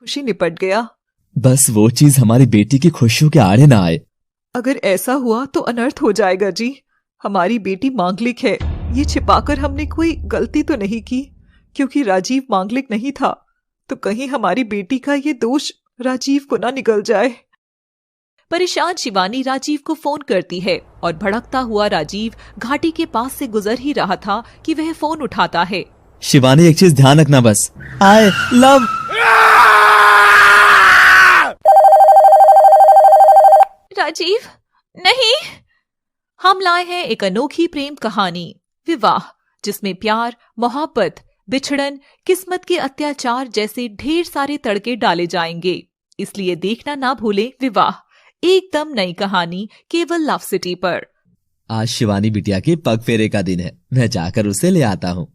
खुशी निपट गया। बस वो चीज हमारी बेटी की खुशियों के आड़े ना आए। अगर ऐसा हुआ तो अनर्थ हो जाएगा जी। हमारी बेटी मांगलिक है, ये छिपाकर हमने कोई गलती तो नहीं की, क्योंकि राजीव मांगलिक नहीं था। तो कहीं हमारी बेटी का ये दोष राजीव को ना निकल जाए। परेशान शिवानी राजीव को फोन करती है और भड़कता हुआ राजीव घाटी के पास से गुजर ही रहा था कि वह फोन उठाता है। शिवानी एक चीज ध्यान रखना, बस आई लव। राजीव नहीं। हम लाए हैं एक अनोखी प्रेम कहानी विवाह, जिसमें प्यार, मोहब्बत, बिछड़न, किस्मत के अत्याचार जैसे ढेर सारे तड़के डाले जाएंगे। इसलिए देखना ना भूलें विवाह, एकदम नई कहानी केवल लव सिटी पर। आज शिवानी बिटिया के पग फेरे का दिन है, मैं जाकर उसे ले आता हूँ।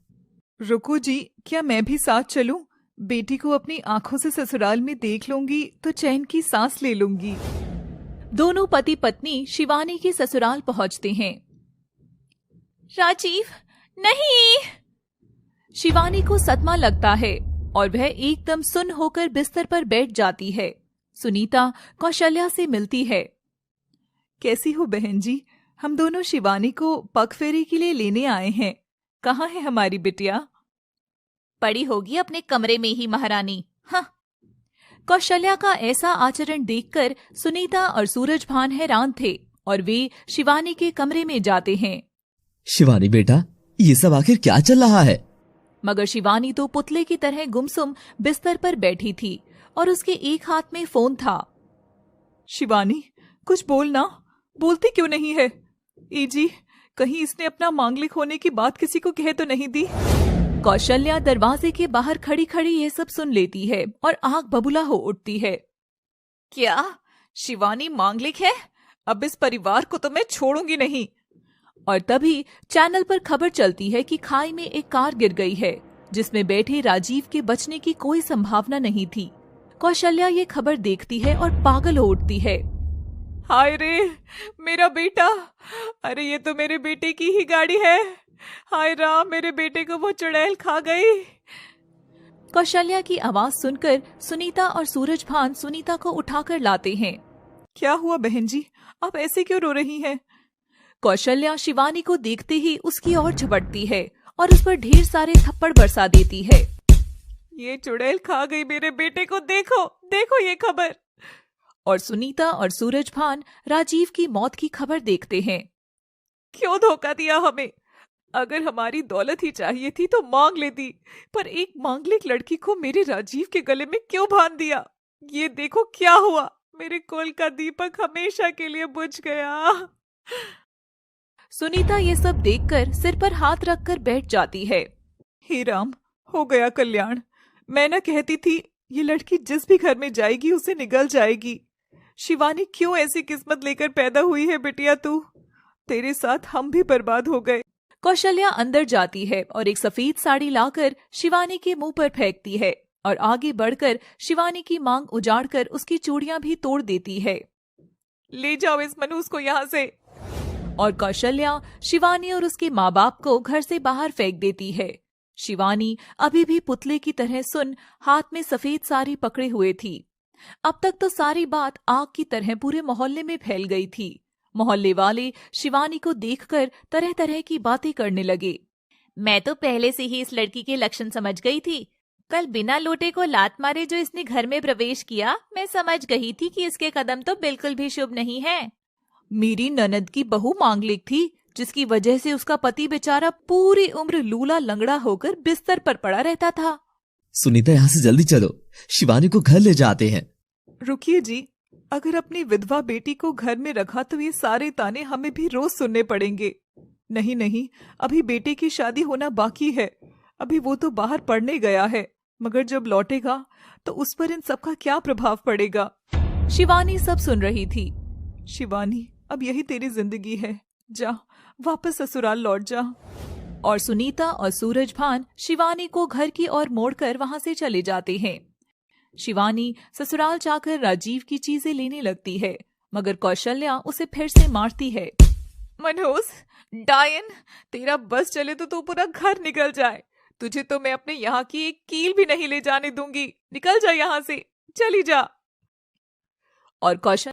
रुको जी, क्या मैं भी साथ चलूं? बेटी को अपनी आंखों से ससुराल में देख लूंगी तो चैन की सांस ले लूंगी। दोनों पति पत्नी शिवानी के ससुराल पहुंचते हैं। राजीव नहीं। शिवानी को सदमा लगता है और वह एकदम सुन्न होकर बिस्तर पर बैठ जाती है। सुनीता कौशल्या से मिलती है। कैसी हो बहन जी? हम दोनों शिवानी को पग फेरे के लिए लेने आए हैं। कहाँ है हमारी बिटिया? पड़ी होगी अपने कमरे में ही महारानी। हाँ। कौशल्या का ऐसा आचरण देखकर सुनीता और सूरजभान हैरान थे और वे शिवानी के कमरे में जाते हैं। शिवानी बेटा, ये सब आखिर क्या चल रहा है? मगर शिवानी तो पुतले की तरह गुमसुम बिस्तर पर बैठी थी और उसके एक हाथ में फोन था। शिवानी, कुछ बोलना, बोलती क्यों नहीं है? ए जी, कहीं इसने अपना मांगलिक होने की बात किसी को कह तो नहीं दी? कौशल्या दरवाजे के बाहर खड़ी खड़ी ये सब सुन लेती है और आंख बबूला हो उठती है। क्या शिवानी मांगलिक है? अब इस परिवार को तो मैं छोड़ूंगी नहीं। और तभी चैनल पर खबर चलती है कि खाई में एक कार गिर गई है, जिसमें बैठे राजीव के बचने की कोई संभावना नहीं थी। कौशल्या ये खबर देखती है और पागल हो उठती है। हाय रे, मेरा बेटा! अरे ये तो मेरे बेटे की ही गाड़ी है। हाय राम, मेरे बेटे को वो चुड़ैल खा गई। कौशल्या की आवाज सुनकर सुनीता और सूरजभान सुनीता को उठाकर लाते हैं। क्या हुआ बहन जी, आप ऐसे क्यों रो रही हैं? कौशल्या शिवानी को देखते ही उसकी ओर झपटती है और उस पर ढेर सारे थप्पड़ बरसा देती है। ये चुड़ैल खा गई मेरे बेटे को, देखो देखो ये खबर। और सुनीता और सूरजभान राजीव की मौत की खबर देखते हैं। क्यों धोखा दिया हमें? अगर हमारी दौलत ही चाहिए थी तो मांग लेती, पर एक मांगलिक लड़की को मेरे राजीव के गले में क्यों बांध दिया? ये देखो क्या हुआ, मेरे कुल का दीपक हमेशा के लिए बुझ गया। सुनीता ये सब देखकर सिर पर हाथ रखकर बैठ जाती है। हे राम, हो गया कल्याण। मैं न कहती थी ये लड़की जिस भी घर में जाएगी उसे निगल जाएगी। शिवानी क्यों ऐसी किस्मत लेकर पैदा हुई है बिटिया तू? तेरे साथ हम भी बर्बाद हो गए। कौशल्या अंदर जाती है और एक सफेद साड़ी लाकर शिवानी के मुंह पर फेंकती है और आगे बढ़कर शिवानी की मांग उजाड़कर उसकी चूड़ियां भी तोड़ देती है। ले जाओ इस मनहूस को यहाँ से। और कौशल्या शिवानी और उसके माँ बाप को घर से बाहर फेंक देती है। शिवानी अभी भी पुतले की तरह सुन हाथ में सफेद साड़ी पकड़े हुए थी। अब तक तो सारी बात आग की तरह पूरे मोहल्ले में फैल गई थी। मोहल्ले वाले शिवानी को देखकर तरह तरह की बातें करने लगे। मैं तो पहले से ही इस लड़की के लक्षण समझ गई थी। कल बिना लोटे को लात मारे जो इसने घर में प्रवेश किया, मैं समझ गई थी कि इसके कदम तो बिल्कुल भी शुभ नहीं है। मेरी ननद की बहू मांगलिक थी, जिसकी वजह से उसका पति बेचारा पूरी उम्र लूला लंगड़ा होकर बिस्तर पर पड़ा रहता था। सुनीता, यहाँ से जल्दी चलो, शिवानी को घर ले जाते हैं। रुकिए जी, अगर अपनी विधवा बेटी को घर में रखा तो ये सारे ताने हमें भी रोज सुनने पड़ेंगे। नहीं नहीं, अभी बेटे की शादी होना बाकी है। अभी वो तो बाहर पढ़ने गया है, मगर जब लौटेगा तो उस पर इन सब का क्या प्रभाव पड़ेगा? शिवानी सब सुन रही थी। शिवानी, अब यही तेरी जिंदगी है, जा वापस ससुराल लौट जा। और सुनीता और सूरजभान शिवानी को घर की ओर मोड़कर वहां से चले जाते हैं। शिवानी ससुराल जाकर राजीव की चीजें लेने लगती है, मगर कौशल्या उसे फिर से मारती है। मनहूस, डायन, तेरा बस चले तो तू पूरा घर निकल जाए। तुझे तो मैं अपने यहाँ की एक कील भी नहीं ले जाने दूंगी। निकल जा यहाँ से। चली जा। और कौशल